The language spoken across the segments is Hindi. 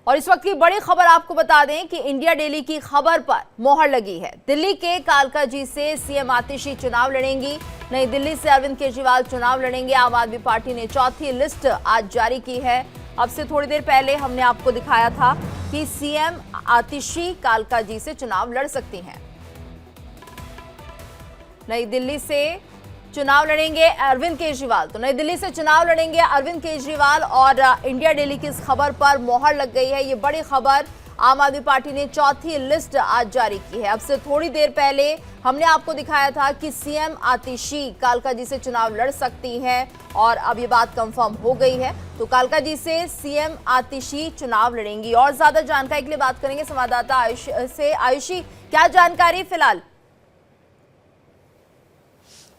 और इस वक्त की बड़ी खबर आपको बता दें कि इंडिया डेली की खबर पर मोहर लगी है। दिल्ली के कालकाजी से सीएम आतिशी चुनाव लड़ेंगी। नई दिल्ली से अरविंद केजरीवाल चुनाव लड़ेंगे। आम आदमी पार्टी ने चौथी लिस्ट आज जारी की है। अब से थोड़ी देर पहले हमने आपको दिखाया था कि सीएम आतिशी कालकाजी से चुनाव लड़ सकती हैं। नई दिल्ली से चुनाव लड़ेंगे अरविंद केजरीवाल। तो नई दिल्ली से चुनाव लड़ेंगे अरविंद केजरीवाल और इंडिया डेली की इस खबर पर मोहर लग गई है। ये बड़ी खबर, आम आदमी पार्टी ने चौथी लिस्ट आज जारी की है। अब से थोड़ी देर पहले हमने आपको दिखाया था कि सीएम आतिशी कालकाजी से चुनाव लड़ सकती हैं और अब ये बात कंफर्म हो गई है। तो कालकाजी से सीएम आतिशी चुनाव लड़ेंगी। और ज्यादा जानकारी के लिए बात करेंगे संवाददाता आयुषी से। आयुषी, क्या जानकारी फिलहाल?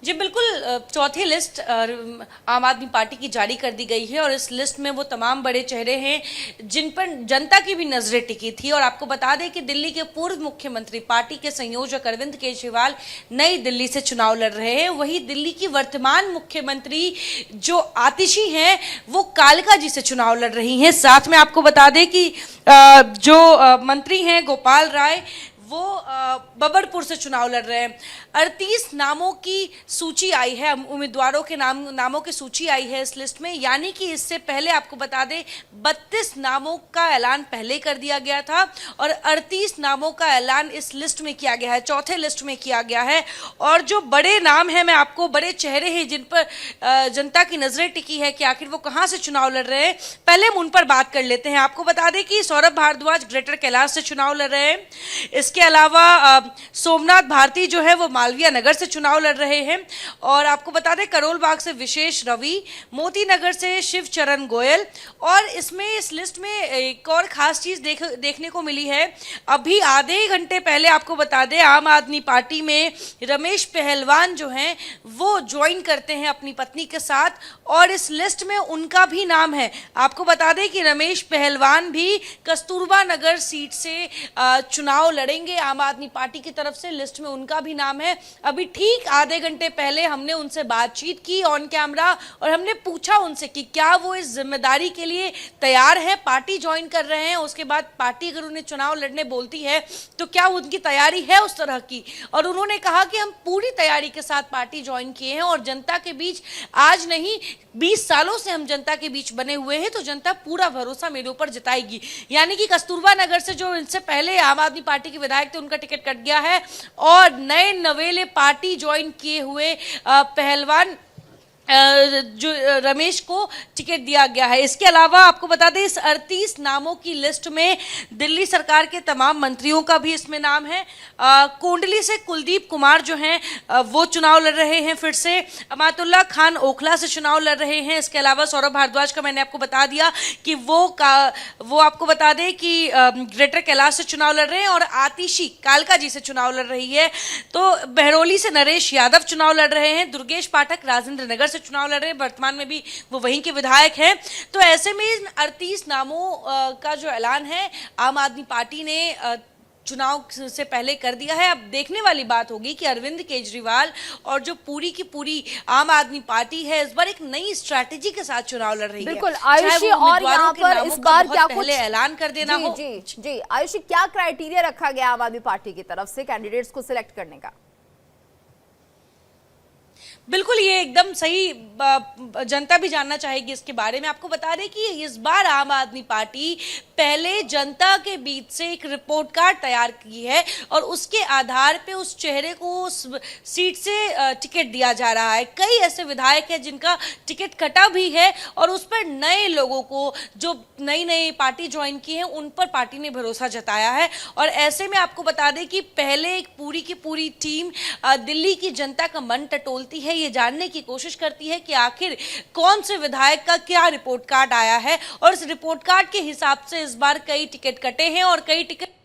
जी बिल्कुल, चौथी लिस्ट आम आदमी पार्टी की जारी कर दी गई है और इस लिस्ट में वो तमाम बड़े चेहरे हैं जिन पर जनता की भी नजरें टिकी थी। और आपको बता दें कि दिल्ली के पूर्व मुख्यमंत्री, पार्टी के संयोजक अरविंद केजरीवाल नई दिल्ली से चुनाव लड़ रहे हैं। वहीं दिल्ली की वर्तमान मुख्यमंत्री जो आतिशी हैं वो कालकाजी से चुनाव लड़ रही हैं। साथ में आपको बता दें कि जो मंत्री हैं गोपाल राय वो बबरपुर से चुनाव लड़ रहे हैं। 38 नामों की सूची आई है, उम्मीदवारों के नामों की सूची आई है इस लिस्ट में। यानी कि इससे पहले आपको बता दें 32 नामों का ऐलान पहले कर दिया गया था और 38 नामों का ऐलान इस लिस्ट में किया गया है, चौथे लिस्ट में किया गया है। और जो बड़े नाम हैं, मैं आपको बड़े चेहरे हैं जिन पर जनता की नजरें टिकी है कि आखिर वो कहाँ से चुनाव लड़ रहे हैं, पहले हम उन पर बात कर लेते हैं। आपको बता दें कि सौरभ भारद्वाज ग्रेटर कैलाश से चुनाव लड़ रहे हैं। इसके अलावा सोमनाथ भारती जो है वो मालवीय नगर से चुनाव लड़ रहे हैं। और आपको बता दें करोल बाग से विशेष रवि, मोती नगर से शिव चरण गोयल। और इसमें इस लिस्ट में एक और खास चीज देखने को मिली है। अभी आधे घंटे पहले आपको बता दें आम आदमी पार्टी में रमेश पहलवान जो हैं वो ज्वाइन करते हैं अपनी पत्नी के साथ और इस लिस्ट में उनका भी नाम है। आपको बता दें कि रमेश पहलवान भी कस्तूरबा नगर सीट से चुनाव लड़ेंगे आम आदमी पार्टी की तरफ से। लिस्ट में उनका भी नाम है। अभी ठीक आधे घंटे पहले हमने उनसे बातचीत की ऑन कैमरा और हमने पूछा उनसे कि क्या वो इस जिम्मेदारी के लिए तैयार है, पार्टी ज्वाइन कर रहे हैं। उसके बाद पार्टी अगर उन्हें चुनाव लड़ने बोलती है तो क्या उनकी तैयारी है उस तरह की। और उन्होंने कहा कि हम पूरी तैयारी के साथ पार्टी ज्वाइन किए हैं और जनता के बीच आज नहीं 20 सालों से हम जनता के बीच बने हुए हैं, तो जनता पूरा भरोसा मेरे ऊपर जताएगी। यानी कि कस्तूरबा नगर से जो इनसे पहले आम आदमी पार्टी के विधायक थे उनका टिकट कट गया है और नए नवेले पार्टी ज्वाइन किए हुए पहलवान जो रमेश को टिकट दिया गया है। इसके अलावा आपको बता दें इस 38 नामों की लिस्ट में दिल्ली सरकार के तमाम मंत्रियों का भी इसमें नाम है। कोंडली से कुलदीप कुमार जो हैं वो चुनाव लड़ रहे हैं फिर से। अमातुल्ला खान ओखला से चुनाव लड़ रहे हैं। इसके अलावा सौरभ भारद्वाज का मैंने आपको बता दिया कि वो आपको बता दें कि ग्रेटर कैलाश से चुनाव लड़ रहे हैं और आतिशी कालकाजी से चुनाव लड़ रही है। तो बहरौली से नरेश यादव चुनाव लड़ रहे हैं। दुर्गेश पाठक राजेंद्र नगर चुनाव लड़ रहे हैं, वर्तमान में भी वो वहीं के विधायक हैं। तो ऐसे में इन 38 नामों का जो ऐलान है आम आदमी पार्टी ने चुनाव से पहले कर दिया है। अब देखने वाली बात होगी कि अरविंद केजरीवाल और जो पूरी की पूरी आम आदमी पार्टी है इस बार एक नई स्ट्रैटेजी के साथ चुनाव लड़ रही है। बिल्कुल आयुषी, और यहाँ पर इस बार क्या कुछ ऐलान कर देना हो। जी आयुषी, क्या क्राइटेरिया रखा गया आम आदमी पार्टी की तरफ से कैंडिडेट्स को सिलेक्ट करने का? बिल्कुल, ये एकदम सही जनता भी जानना चाहेगी इसके बारे में। आपको बता दें कि इस बार आम आदमी पार्टी पहले जनता के बीच से एक रिपोर्ट कार्ड तैयार की है और उसके आधार पे उस चेहरे को उस सीट से टिकट दिया जा रहा है। कई ऐसे विधायक हैं जिनका टिकट कटा भी है और उस पर नए लोगों को जो नई पार्टी ज्वाइन की है उन पर पार्टी ने भरोसा जताया है। और ऐसे में आपको बता दें कि पहले एक पूरी की पूरी टीम दिल्ली की जनता का मन टटोलती है, ये जानने की कोशिश करती है कि आखिर कौन से विधायक का क्या रिपोर्ट कार्ड आया है। और इस रिपोर्ट कार्ड के हिसाब से इस बार कई टिकट कटे हैं और कई टिकट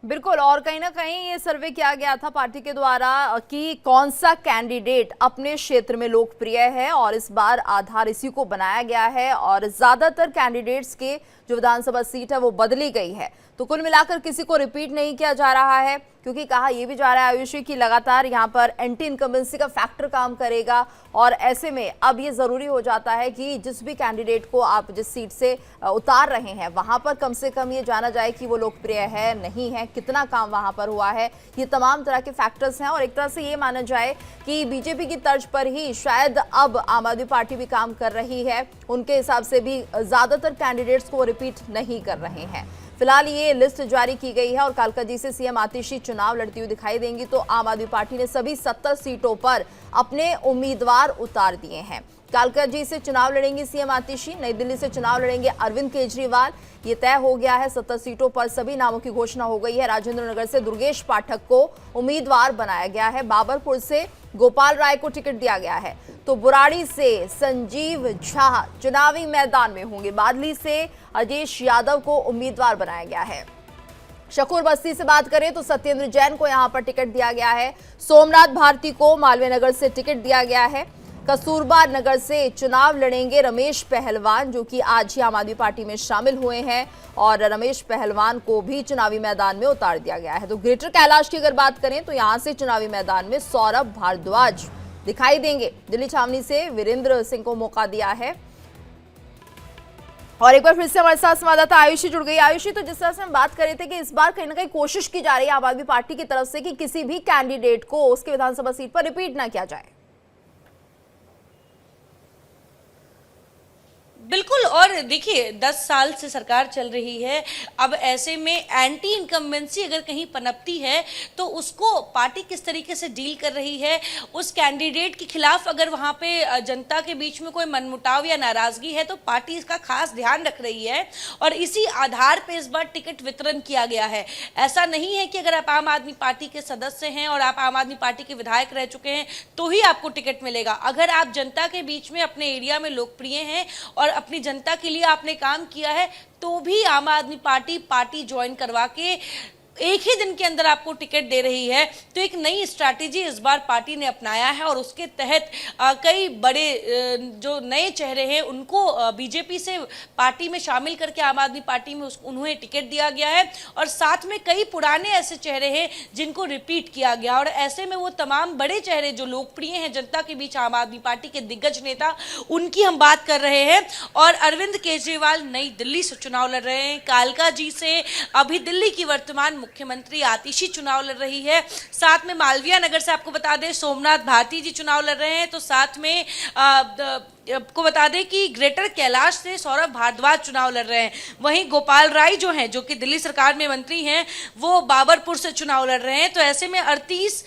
बिल्कुल, और कहीं ना कहीं ये सर्वे किया गया था पार्टी के द्वारा कि कौन सा कैंडिडेट अपने क्षेत्र में लोकप्रिय है और इस बार आधार इसी को बनाया गया है और ज्यादातर कैंडिडेट्स के जो विधानसभा सीट है वो बदली गई है। तो कुल मिलाकर किसी को रिपीट नहीं किया जा रहा है। क्योंकि कहा यह भी जा रहा है आयुषी कि लगातार यहाँ पर एंटी इनकम्बेंसी का फैक्टर काम करेगा और ऐसे में अब ये जरूरी हो जाता है कि जिस भी कैंडिडेट को आप जिस सीट से उतार रहे हैं वहां पर कम से कम ये जाना जाए कि वो लोकप्रिय है नहीं है, कितना काम वहां पर हुआ है। ये तमाम तरह के फैक्टर्स हैं और एक तरह से ये माना जाए कि बीजेपी की तर्ज पर ही शायद अब आम आदमी पार्टी भी काम कर रही है। उनके हिसाब से भी ज्यादातर कैंडिडेट्स को रिपीट नहीं कर रहे हैं। फिलहाल ये लिस्ट जारी की गई है और कालकाजी से सीएम आतिशी चुनाव लड़ती हुई दिखाई देंगी। तो आम आदमी पार्टी ने सभी 70 सीटों पर अपने उम्मीदवार उतार दिए हैं। कालकाजी से चुनाव लड़ेंगे सीएम आतिशी, नई दिल्ली से चुनाव लड़ेंगे अरविंद केजरीवाल। ये तय हो गया है, 70 सीटों पर सभी नामों की घोषणा हो गई है। राजेंद्र नगर से दुर्गेश पाठक को उम्मीदवार बनाया गया है, बाबरपुर से गोपाल राय को टिकट दिया गया है, तो बुराड़ी से संजीव झा चुनावी मैदान में होंगे। बादली से अजेश यादव को उम्मीदवार बनाया गया है। शकूर बस्ती से बात करें तो सत्येंद्र जैन को यहां पर टिकट दिया गया है। सोमनाथ भारती को मालवीय नगर से टिकट दिया गया है। कस्तूरबा नगर से चुनाव लड़ेंगे रमेश पहलवान, जो कि आज ही आम आदमी पार्टी में शामिल हुए हैं और रमेश पहलवान को भी चुनावी मैदान में उतार दिया गया है। तो ग्रेटर कैलाश की अगर बात करें तो यहां से चुनावी मैदान में सौरभ भारद्वाज दिखाई देंगे। दिल्ली छावनी से वीरेंद्र सिंह को मौका दिया है। और एक बार फिर से हमारे साथ संवाददाता आयुषी जुड़ गई। आयुषी, तो जिस तरह से हम बात कर रहे थे कि इस बार कहीं ना कहीं कोशिश की जा रही है आम आदमी पार्टी की तरफ से कि किसी भी कैंडिडेट को उसके विधानसभा सीट पर रिपीट ना किया जाए। बिल्कुल, और देखिए 10 साल से सरकार चल रही है। अब ऐसे में एंटी इनकम्बेंसी अगर कहीं पनपती है तो उसको पार्टी किस तरीके से डील कर रही है, उस कैंडिडेट के खिलाफ अगर वहां पे जनता के बीच में कोई मनमुटाव या नाराजगी है तो पार्टी इसका खास ध्यान रख रही है और इसी आधार पे इस बार टिकट वितरण किया गया है। ऐसा नहीं है कि अगर आप आम आदमी पार्टी के सदस्य हैं और आप आम आदमी पार्टी के विधायक रह चुके हैं तो ही आपको टिकट मिलेगा। अगर आप जनता के बीच में अपने एरिया में लोकप्रिय हैं और अपनी जनता के लिए आपने काम किया है तो भी आम आदमी पार्टी ज्वाइन करवा के एक ही दिन के अंदर आपको टिकट दे रही है। तो एक नई स्ट्रैटेजी इस बार पार्टी ने अपनाया है और उसके तहत कई बड़े जो नए चेहरे हैं उनको बीजेपी से पार्टी में शामिल करके आम आदमी पार्टी में उन्हें टिकट दिया गया है और साथ में कई पुराने ऐसे चेहरे हैं जिनको रिपीट किया गया। और ऐसे में वो तमाम बड़े चेहरे जो लोकप्रिय हैं जनता के बीच, आम आदमी पार्टी के दिग्गज नेता, उनकी हम बात कर रहे हैं। और अरविंद केजरीवाल नई दिल्ली से चुनाव लड़ रहे हैं। कालकाजी से अभी दिल्ली की वर्तमान मुख्यमंत्री आतिशी चुनाव लड़ रही है। साथ में मालवीय नगर से आपको बता दें सोमनाथ भारती जी चुनाव लड़ रहे हैं। तो साथ में आपको बता दें कि ग्रेटर कैलाश से सौरभ भारद्वाज चुनाव लड़ रहे हैं। वहीं गोपाल राय जो हैं, जो कि दिल्ली सरकार में मंत्री हैं, वो बाबरपुर से चुनाव लड़ रहे हैं। तो ऐसे में 38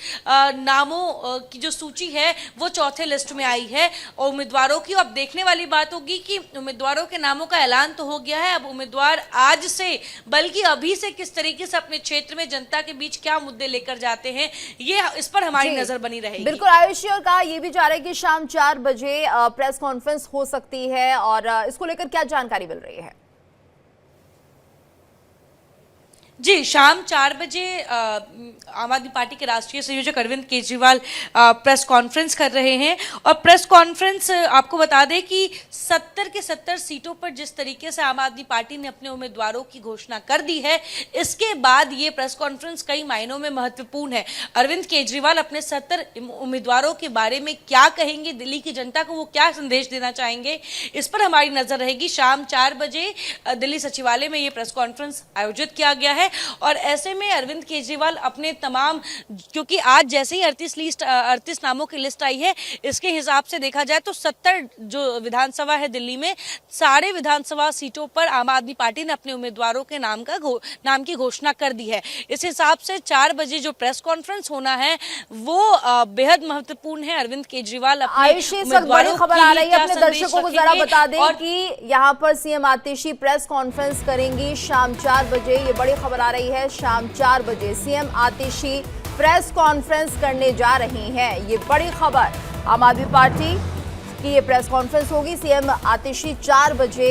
नामों की जो सूची है वो चौथे लिस्ट में आई है और उम्मीदवारों की अब देखने वाली बात होगी कि उम्मीदवारों के नामों का ऐलान तो हो गया है। अब उम्मीदवार आज से बल्कि अभी से किस तरीके से अपने क्षेत्र में जनता के बीच क्या मुद्दे लेकर जाते हैं, ये इस पर हमारी नजर बनी रहेगी। बिल्कुल आयुषी, और कहा यह भी जा रहा है कि शाम 4 बजे प्रेस कॉन्फ्रेंस हो सकती है और इसको लेकर क्या जानकारी मिल रही है? जी, शाम 4 बजे आम आदमी पार्टी के राष्ट्रीय संयोजक अरविंद केजरीवाल प्रेस कॉन्फ्रेंस कर रहे हैं। और प्रेस कॉन्फ्रेंस आपको बता दें कि 70 के 70 सीटों पर जिस तरीके से आम आदमी पार्टी ने अपने उम्मीदवारों की घोषणा कर दी है, इसके बाद ये प्रेस कॉन्फ्रेंस कई मायनों में महत्वपूर्ण है। अरविंद केजरीवाल अपने 70 उम्मीदवारों के बारे में क्या कहेंगे, दिल्ली की जनता को वो क्या संदेश देना चाहेंगे, इस पर हमारी नजर रहेगी। शाम 4 बजे दिल्ली सचिवालय में ये प्रेस कॉन्फ्रेंस आयोजित किया गया है और ऐसे में अरविंद केजरीवाल अपने तमाम, क्योंकि आज जैसे ही 38 नामों की लिस्ट आई है, इसके हिसाब से देखा जाए तो 70 जो विधानसभा है दिल्ली में, सारे विधानसभा सीटों पर आम आदमी पार्टी ने अपने उम्मीदवारों के नाम की घोषणा कर दी है। इस हिसाब से 4 बजे जो प्रेस कॉन्फ्रेंस होना है वो बेहद महत्वपूर्ण है। अरविंद केजरीवाल आयुषी, बड़ी खबर आ रही है, अपने दर्शकों को जरा बता दें कि यहाँ पर सीएम आतिशी प्रेस कॉन्फ्रेंस करेंगी शाम 4 बजे। ये बड़ी खबर आ रही है, शाम 4 बजे सीएम आतिशी प्रेस कॉन्फ्रेंस करने जा रही हैं। ये बड़ी खबर, आम आदमी पार्टी की ये प्रेस कॉन्फ्रेंस होगी। सीएम आतिशी 4 बजे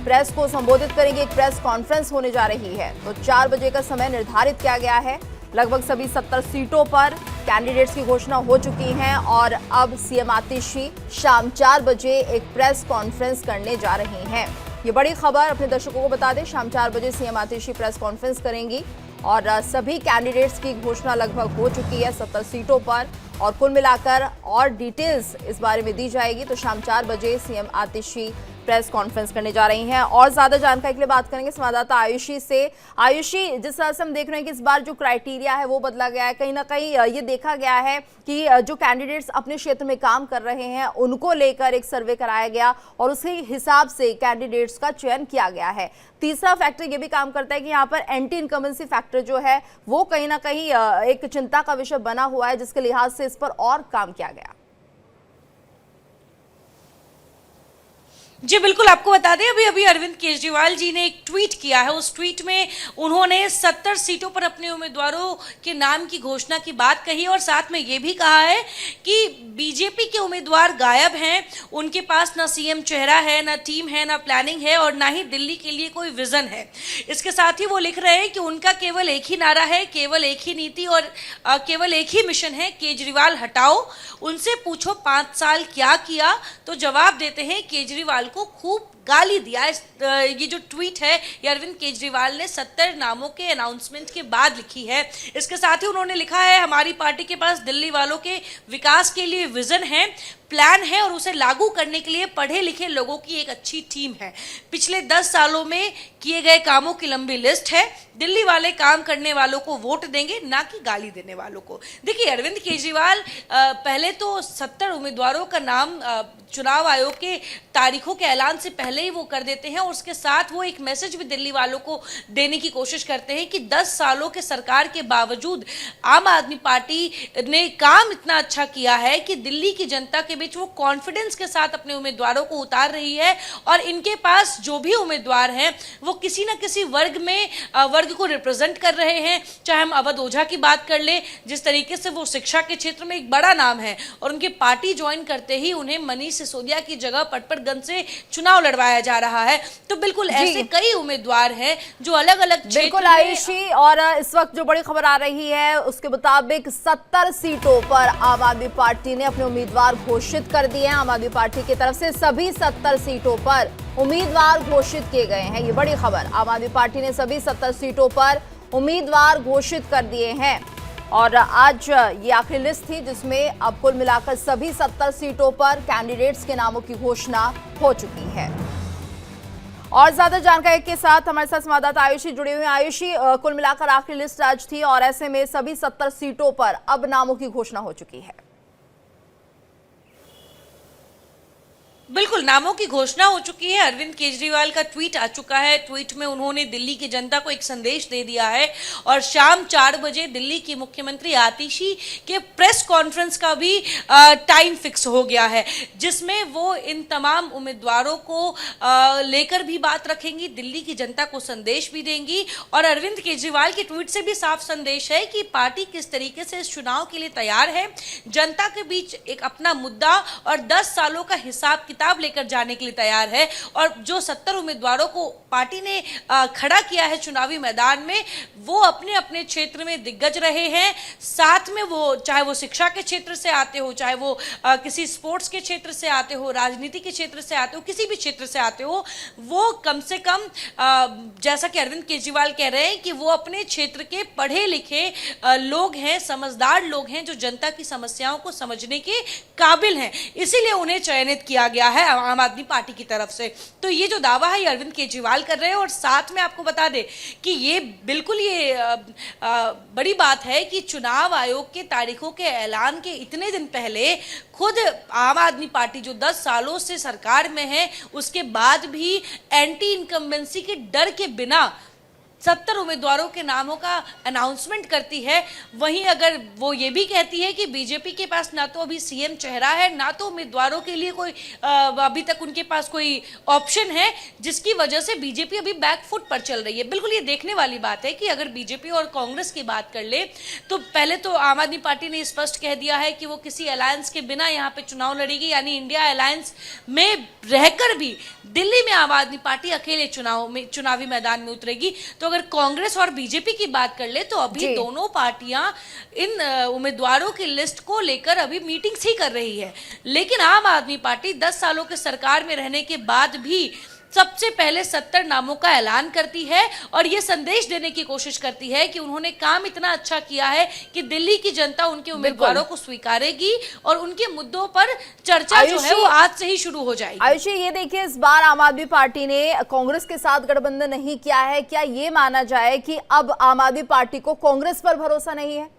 प्रेस को संबोधित करेंगे, एक प्रेस कॉन्फ्रेंस होने जा रही है। तो 4 बजे का समय निर्धारित किया गया है। लगभग सभी 70 सीटों पर कैंडिडेट्स की घोषणा हो चुकी है और अब सीएम आतिशी शाम 4 बजे एक प्रेस कॉन्फ्रेंस करने जा रही हैं। ये बड़ी खबर अपने दर्शकों को बता दें, शाम 4 बजे सीएम आतिशी प्रेस कॉन्फ्रेंस करेंगी और सभी कैंडिडेट्स की घोषणा लगभग हो चुकी है 70 सीटों पर, और कुल मिलाकर और डिटेल्स इस बारे में दी जाएगी। तो शाम 4 बजे सीएम आतिशी प्रेस कॉन्फ्रेंस करने जा रही हैं। और ज्यादा जानकारी के लिए बात करेंगे संवाददाता आयुषी से। आयुषी, जिस तरह से हम देख रहे हैं कि इस बार जो क्राइटेरिया है वो बदला गया है, कहीं ना कहीं ये देखा गया है कि जो कैंडिडेट्स अपने क्षेत्र में काम कर रहे हैं उनको लेकर एक सर्वे कराया गया और उसके हिसाब से कैंडिडेट्स का चयन किया गया है। तीसरा फैक्टर ये भी काम करता है कि यहाँ पर एंटी इनकम्बेंसी फैक्टर जो है वो कहीं ना कहीं एक चिंता का विषय बना हुआ है, जिसके लिहाज से इस पर और काम किया गया। जी बिल्कुल, आपको बता दें अभी अभी अरविंद केजरीवाल जी ने एक ट्वीट किया है। उस ट्वीट में उन्होंने 70 सीटों पर अपने उम्मीदवारों के नाम की घोषणा की बात कही और साथ में ये भी कहा है कि बीजेपी के उम्मीदवार गायब हैं, उनके पास ना सीएम चेहरा है, ना टीम है, ना प्लानिंग है और ना ही दिल्ली के लिए कोई विजन है। इसके साथ ही वो लिख रहे हैं कि उनका केवल एक ही नारा है, केवल एक ही नीति और केवल एक ही मिशन है, केजरीवाल हटाओ। उनसे पूछो 5 साल क्या किया, तो जवाब देते हैं केजरीवाल को खूब गाली दिया। ये जो ट्वीट है ये अरविंद केजरीवाल ने 70 नामों के अनाउंसमेंट के बाद लिखी है। इसके साथ ही उन्होंने लिखा है, हमारी पार्टी के पास दिल्ली वालों के विकास के लिए विजन है, प्लान है और उसे लागू करने के लिए पढ़े लिखे लोगों की एक अच्छी टीम है। पिछले 10 सालों में किए गए कामों की लंबी लिस्ट है। दिल्ली वाले काम करने वालों को वोट देंगे, ना कि गाली देने वालों को। देखिए, अरविंद केजरीवाल पहले तो 70 उम्मीदवारों का नाम चुनाव आयोग के तारीखों के ऐलान से पहले ही वो कर देते हैं और उसके साथ वो एक मैसेज भी दिल्ली वालों को देने की कोशिश करते हैं कि 10 सालों के सरकार के बावजूद आम आदमी पार्टी ने काम इतना अच्छा किया है कि दिल्ली की जनता के बीच वो कॉन्फिडेंस के साथ अपने उम्मीदवारों को उतार रही है और इनके पास जो भी उम्मीदवार हैं वो किसी न किसी वर्ग को रिप्रेजेंट कर रहे हैं। चाहे हम अवध ओझा की बात कर ले, जिस तरीके से वो शिक्षा के क्षेत्र में एक बड़ा नाम है और उनकी पार्टी ज्वाइन करते ही उन्हें मनीष सिसोदिया की जगह पटपरगंज से चुनाव लड़वाया जा रहा है। तो बिल्कुल ऐसे कई उम्मीदवार हैं जो अलग अलग बिल्कुल आयुषी, और इस वक्त जो बड़ी खबर आ रही है उसके मुताबिक 70 सीटों पर आम आदमी पार्टी ने अपने उम्मीदवार घोषित कर दिए हैं। आम आदमी पार्टी की तरफ से सभी 70 सीटों पर उम्मीदवार घोषित किए गए हैं। ये बड़ी खबर, आम आदमी पार्टी ने सभी 70 सीटों पर उम्मीदवार घोषित कर दिए हैं और आज ये आखिरी लिस्ट थी जिसमें अब कुल मिलाकर सभी 70 सीटों पर कैंडिडेट्स के नामों की घोषणा हो चुकी है। और ज्यादा जानकारी के साथ हमारे साथ संवाददाता आयुषी जुड़े हुए हैं। आयुषी, कुल मिलाकर आखिरी लिस्ट आज थी और ऐसे में सभी 70 सीटों पर अब नामों की घोषणा हो चुकी है। बिल्कुल, नामों की घोषणा हो चुकी है। अरविंद केजरीवाल का ट्वीट आ चुका है। ट्वीट में उन्होंने दिल्ली की जनता को एक संदेश दे दिया है और शाम 4 बजे दिल्ली की मुख्यमंत्री आतिशी के प्रेस कॉन्फ्रेंस का भी टाइम फिक्स हो गया है, जिसमें वो इन तमाम उम्मीदवारों को लेकर भी बात रखेंगी, दिल्ली की जनता को संदेश भी देंगी। और अरविंद केजरीवाल के ट्वीट से भी साफ संदेश है कि पार्टी किस तरीके से इस चुनाव के लिए तैयार है, जनता के बीच एक अपना मुद्दा और 10 सालों का हिसाब किताब लेकर जाने के लिए तैयार है। और जो 70 उम्मीदवारों को पार्टी ने खड़ा किया है चुनावी मैदान में, वो अपने अपने क्षेत्र में दिग्गज रहे हैं। साथ में वो चाहे वो शिक्षा के क्षेत्र से आते हो, चाहे वो किसी स्पोर्ट्स के क्षेत्र से आते हो, राजनीति के क्षेत्र से आते हो, किसी भी क्षेत्र से आते हो, वो कम से कम जैसा कि अरविंद केजरीवाल कह रहे हैं कि वो अपने क्षेत्र के पढ़े लिखे लोग हैं, समझदार लोग हैं, जो जनता की समस्याओं को समझने के काबिल हैं। इसीलिए उन्हें चयनित किया गया है आम आदमी पार्टी की तरफ से। तो ये जो दावा है ये अरविंद केजरीवाल कर रहे हैं। और साथ में आपको बता दें कि ये बिल्कुल बड़ी बात है कि चुनाव आयोग के तारीखों के ऐलान के इतने दिन पहले खुद आम आदमी पार्टी जो 10 सालों से सरकार में है, उसके बाद भी एंटी इनकम्बेंसी के डर के बिना 70 उम्मीदवारों के नामों का अनाउंसमेंट करती है। वहीं अगर वो ये भी कहती है कि बीजेपी के पास ना तो अभी सीएम चेहरा है, ना तो उम्मीदवारों के लिए कोई अभी तक उनके पास कोई ऑप्शन है, जिसकी वजह से बीजेपी अभी बैकफुट पर चल रही है। बिल्कुल ये देखने वाली बात है कि अगर बीजेपी और कांग्रेस की बात कर ले तो पहले तो आम आदमी पार्टी ने स्पष्ट कह दिया है कि वो किसी अलायंस के बिना यहाँ पे चुनाव लड़ेगी, यानी इंडिया अलायंस में रहकर भी दिल्ली में आम आदमी पार्टी अकेले चुनावी मैदान में उतरेगी। तो अगर कांग्रेस और बीजेपी की बात कर ले तो अभी दोनों पार्टियां इन उम्मीदवारों की लिस्ट को लेकर अभी मीटिंग्स ही कर रही है। लेकिन आम आदमी पार्टी 10 सालों के सरकार में रहने के बाद भी सबसे पहले 70 नामों का ऐलान करती है और ये संदेश देने की कोशिश करती है कि उन्होंने काम इतना अच्छा किया है कि दिल्ली की जनता उनके उम्मीदवारों को स्वीकारेगी और उनके मुद्दों पर चर्चा जो है वो आज से ही शुरू हो जाएगी। आयुषी, ये देखिए, इस बार आम आदमी पार्टी ने कांग्रेस के साथ गठबंधन नहीं किया है। क्या ये माना जाए कि अब आम आदमी पार्टी को कांग्रेस पर भरोसा नहीं है?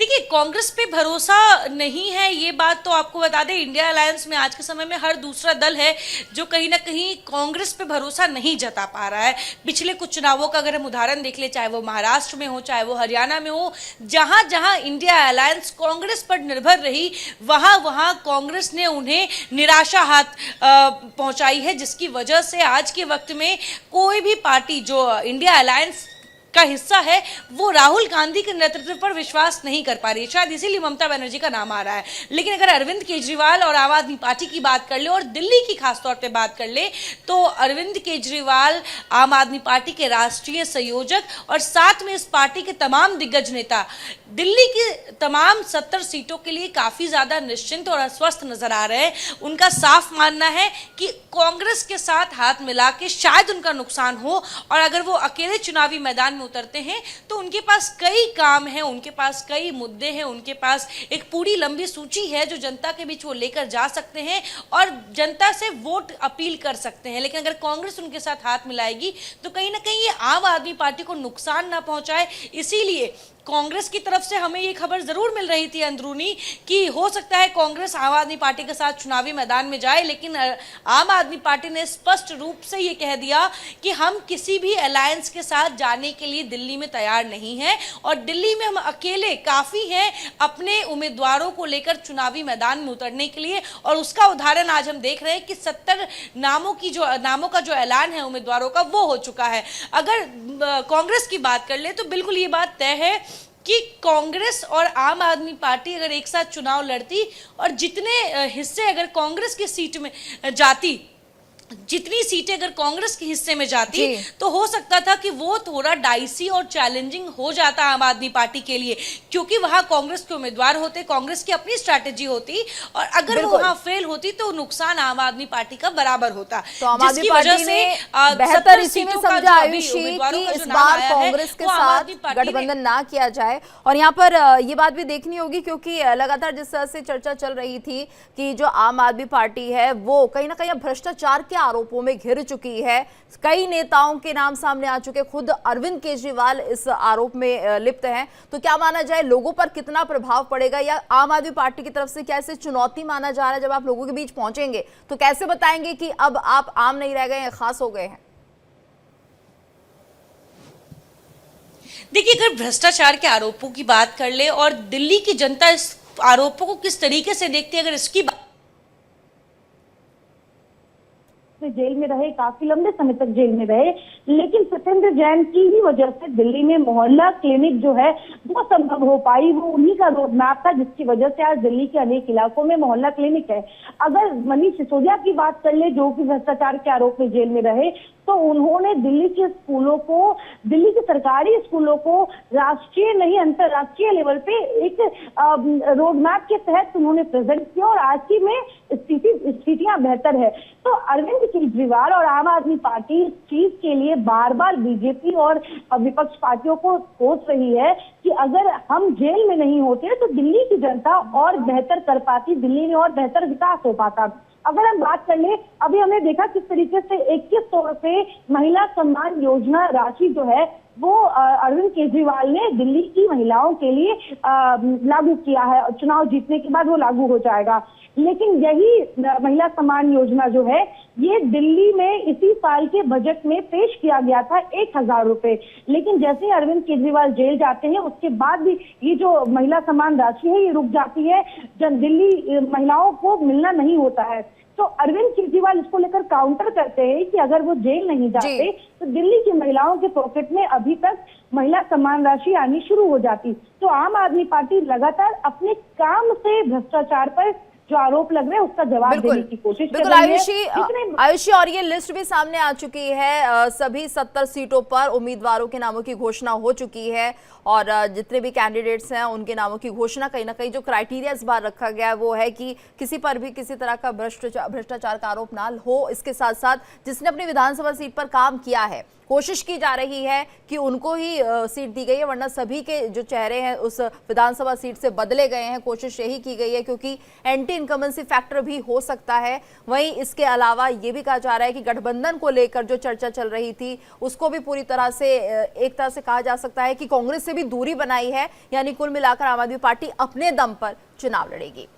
देखिए, कांग्रेस पे भरोसा नहीं है, ये बात तो आपको बता दें, इंडिया अलायंस में आज के समय में हर दूसरा दल है जो कहीं ना कहीं कांग्रेस पे भरोसा नहीं जता पा रहा है। पिछले कुछ चुनावों का अगर हम उदाहरण देख ले, चाहे वो महाराष्ट्र में हो, चाहे वो हरियाणा में हो, जहां जहां इंडिया अलायंस कांग्रेस पर निर्भर रही, वहां वहां कांग्रेस ने उन्हें निराशा हाथ पहुंचाई है, जिसकी वजह से आज के वक्त में कोई भी पार्टी जो इंडिया अलायंस का हिस्सा है वो राहुल गांधी के नेतृत्व पर विश्वास नहीं कर पा रही है। शायद इसीलिए ममता बनर्जी का नाम आ रहा है। लेकिन अगर अरविंद केजरीवाल और आम आदमी पार्टी की बात कर ले और दिल्ली की खासतौर पे बात कर ले, तो अरविंद केजरीवाल आम आदमी पार्टी के राष्ट्रीय संयोजक और साथ में इस पार्टी के तमाम दिग्गज नेता दिल्ली की तमाम 70 सीटों के लिए काफी ज्यादा निश्चिंत और अस्वस्थ नजर आ रहे हैं। उनका साफ मानना है कि कांग्रेस के साथ हाथ मिला के शायद उनका नुकसान हो, और अगर वो अकेले चुनावी मैदान उतरते हैं तो उनके पास कई काम हैं, उनके पास कई मुद्दे हैं, उनके पास एक पूरी लंबी सूची है जो जनता के बीच वो लेकर जा सकते हैं और जनता से वोट अपील कर सकते हैं। लेकिन अगर कांग्रेस उनके साथ हाथ मिलाएगी तो कहीं ना कहीं ये आम आदमी पार्टी को नुकसान ना पहुंचाए। इसीलिए कांग्रेस की तरफ से हमें ये खबर जरूर मिल रही थी अंदरूनी कि हो सकता है कांग्रेस आम आदमी पार्टी के साथ चुनावी मैदान में जाए, लेकिन आम आदमी पार्टी ने स्पष्ट रूप से ये कह दिया कि हम किसी भी अलायंस के साथ जाने के लिए दिल्ली में तैयार नहीं हैं और दिल्ली में हम अकेले काफी हैं अपने उम्मीदवारों को लेकर चुनावी मैदान में उतरने के लिए। और उसका उदाहरण आज हम देख रहे हैं कि 70 नामों का जो ऐलान है उम्मीदवारों का वो हो चुका है। अगर कांग्रेस की बात कर ले तो बिल्कुल ये बात तय है कि कांग्रेस और आम आदमी पार्टी अगर एक साथ चुनाव लड़ती और जितने हिस्से अगर कांग्रेस की सीट में जाती, जितनी सीटें अगर कांग्रेस के हिस्से में जाती तो हो सकता था कि वो थोड़ा डाइसी और चैलेंजिंग हो जाता आम आदमी पार्टी के लिए, क्योंकि वहां कांग्रेस के उम्मीदवार होते, कांग्रेस की अपनी स्ट्रैटेजी होती और अगर वो वहां फेल होती तो नुकसान आम आदमी पार्टी का बराबर होता। तो आम आदमी पार्टी ने बेहतर इसी में समझा आयुषी कि इस बार कांग्रेस के साथ गठबंधन ना किया जाए। और यहाँ पर ये बात भी देखनी होगी क्योंकि लगातार जिस तरह से चर्चा चल रही थी कि जो आम आदमी पार्टी है वो कहीं ना कहीं भ्रष्टाचार के आरोपों में घिर चुकी है। कई नेताओं के नाम सामने आ चुके, खुद अरविंद केजरीवाल इस आरोप में लिप्त हैं। तो क्या माना जाए, लोगों पर कितना प्रभाव पड़ेगा, या आम आदमी पार्टी की तरफ से क्या इसे चुनौती माना जा रहा है? जब आप लोगों के बीच पहुंचेंगे तो कैसे बताएंगे कि अब आप आम नहीं रह गए हैं, खास हो गए हैं? देखिए, अगर भ्रष्टाचार के आरोपों की बात कर ले और दिल्ली की जनता इस आरोपों को किस तरीके से देखती है, अगर इसकी जेल में रहे, काफी लंबे समय तक जेल में रहे, लेकिन सत्येंद्र जैन की ही वजह से दिल्ली में मोहल्ला क्लिनिक जो है वो संभव हो पाई। वो उन्हीं का रोड मैप था जिसकी वजह से आज दिल्ली के अनेक इलाकों में मोहल्ला क्लिनिक है। अगर मनीष सिसोदिया की बात कर ले जो कि भ्रष्टाचार के आरोप में जेल में रहे, तो उन्होंने दिल्ली के स्कूलों को, दिल्ली के सरकारी स्कूलों को राष्ट्रीय नहीं अंतर्राष्ट्रीय लेवल पे एक रोड मैप के तहत उन्होंने प्रेजेंट किया और आज की में स्थितियां बेहतर है। तो अरविंद केजरीवाल और आम आदमी पार्टी इस चीज के लिए बार बार बीजेपी और विपक्ष पार्टियों को सोच रही है कि अगर हम जेल में नहीं होते तो दिल्ली की जनता और बेहतर कर पाती, दिल्ली में और बेहतर विकास हो पाता। अगर हम बात कर ले, अभी हमने देखा किस तरीके से 2100 रुपए महिला सम्मान योजना राशि जो है वो अरविंद केजरीवाल ने दिल्ली की महिलाओं के लिए लागू किया है। चुनाव जीतने के बाद वो लागू हो जाएगा। लेकिन यही महिला सम्मान योजना जो है ये दिल्ली में इसी साल के बजट में पेश किया गया था 1000 रुपए। लेकिन जैसे ही अरविंद केजरीवाल जेल जाते हैं उसके बाद भी ये जो महिला सम्मान राशि है ये रुक जाती है, जब दिल्ली महिलाओं को मिलना नहीं होता है। तो अरविंद केजरीवाल इसको लेकर काउंटर करते हैं कि अगर वो जेल नहीं जाते तो दिल्ली की महिलाओं के पॉकेट में अभी तक महिला सम्मान राशि आनी शुरू हो जाती। तो आम आदमी पार्टी लगातार अपने काम से भ्रष्टाचार पर जो आरोप लग रहे हैं उसका जवाब बिल्कुल देने की कोशिश कर बिल्कुल रही है। आयुषी जितने आयुषी और ये लिस्ट भी सामने आ चुकी है। सभी 70 सीटों पर उम्मीदवारों के नामों की घोषणा हो चुकी है और जितने भी कैंडिडेट्स हैं उनके नामों की घोषणा कहीं ना कहीं जो क्राइटेरिया इस बार रखा गया है वो है कि किसी पर भी किसी तरह का भ्रष्टाचार का आरोप ना हो। इसके साथ साथ जिसने अपनी विधानसभा सीट पर काम किया है कोशिश की जा रही है कि उनको ही सीट दी गई है, वरना सभी के जो चेहरे हैं उस विधानसभा सीट से बदले गए हैं। कोशिश यही की गई है क्योंकि एंटी इनकम्बेंसी फैक्टर भी हो सकता है। वहीं इसके अलावा ये भी कहा जा रहा है कि गठबंधन को लेकर जो चर्चा चल रही थी उसको भी पूरी तरह से एक तरह से कहा जा सकता है कि कांग्रेस से भी दूरी बनाई है, यानी कुल मिलाकर आम आदमी पार्टी अपने दम पर चुनाव लड़ेगी।